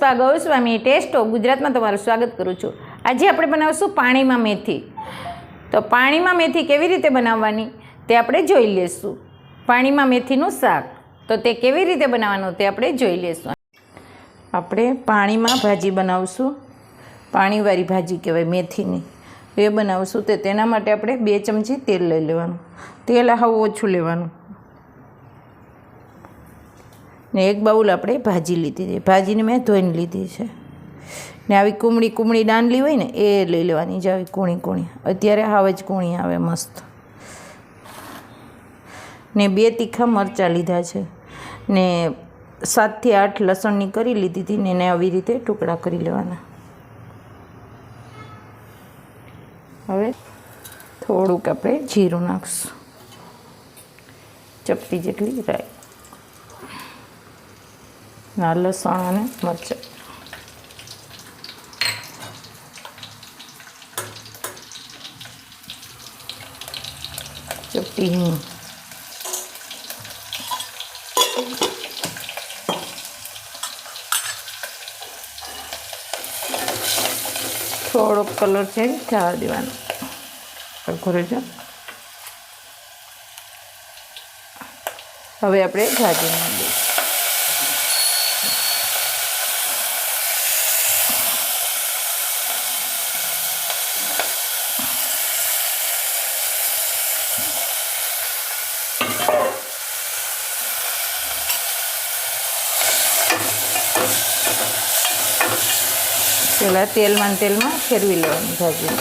Goswami test of ગુજરાતમાં તમારું સ્વાગત કરું છું। આજે આપણે બનાવશું પાણીમાં મેથી। તો પાણીમાં મેથી કેવી રીતે બનાવવાની તે આપણે જોઈ લઈશું। પાણીમાં મેથીનું શાક તો તે કેવી રીતે બનાવવાનું તે આપણે જોઈ લઈશું। આપણે પાણીમાં ભાજી બનાવશું, પાણીવાળી ભાજી કહેવાય મેથીની, એ બનાવશું। તો તેના માટે આપણે 2 ચમચી તેલ લઈ લેવાનું। તેલ હાવ ઓછું લેવાનું ને 1 બાઉલ આપણે ભાજી લીધી છે। ભાજીને મેં ધોઈને લીધી છે ને આવી કુમળી દાંડલી હોય ને એ લઈ લેવાની છે, આવી કૂણી। અત્યારે હાવ જ કૂણી આવે મસ્ત। ને 2 તીખા મરચાં લીધા છે ને 7 થી 8 લસણની કરી લીધી હતી ને એને આવી રીતે ટુકડા કરી લેવાના। હવે થોડુંક આપણે જીરું નાખશું, ચપટી જેટલી રાઈ, ના લસણ અને મરચાં, ચપટી હિંગ, થોડોક કલર ચેન્જ થવા દેવાનો સરખો રહેજો। હવે આપણે ભાજી નાખીએ। પહેલાં તેલમાં ફેરવી લેવાની ભાજી।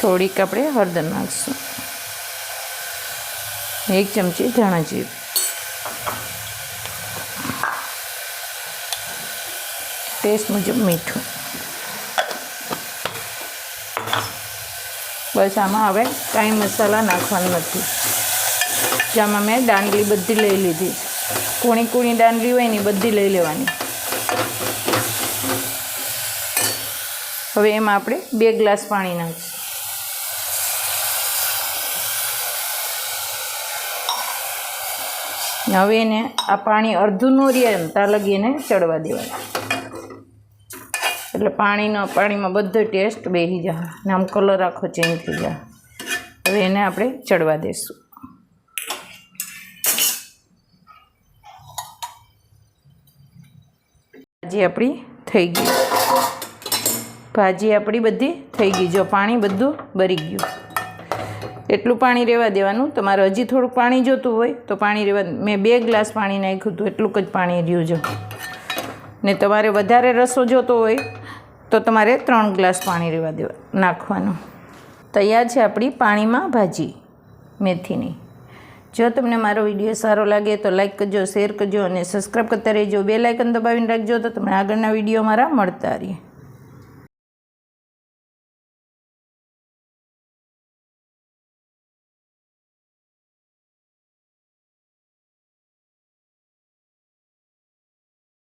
થોડીક આપણે હળદર નાખીશું, 1 ચમચી ધાણા જીરું, ટેસ્ટ મુજબ મીઠું। બસ આમાં હવે કાંઈ મસાલા નાખવાનું નથી। જેમાં મેં દાંડલી બધી લઈ લીધી, કૂણી દાંડલી હોય ને બધી લઈ લેવાની। હવે એમાં આપણે 2 ગ્લાસ પાણી નાખીશું। હવે એને આ પાણી અડધું ન રહે ત્યાં લગી એને ચડવા દેવાનું, એટલે પાણીમાં બધો ટેસ્ટ બેસી જાય ને આમ કલર આખો ચેન્જ થઈ જાય। હવે એને આપણે ચડવા દઈશું। ભાજી આપણી બધી થઈ ગઈ। જો પાણી બધું બળી ગયું, એટલું પાણી રહેવા દેવાનું। તમારે હજી થોડુંક પાણી જોતું હોય તો પાણી રહેવા, મેં 2 ગ્લાસ પાણી નાખ્યું હતું, એટલું જ પાણી રહ્યું જો। ને તમારે વધારે રસો જોતો હોય તો તમારે 3 ગ્લાસ પાણી નાખવાનું। તૈયાર છે આપણી પાણીમાં ભાજી મેથીની। જો તમને મારો વિડીયો સારો લાગે તો લાઈક કરજો, શેર કરજો અને સબસ્ક્રાઈબ કરતા રહેજો। બેલ આઇકન દબાવીને રાખજો તો તમને આગળના વિડીયો મારા મળતા રહે।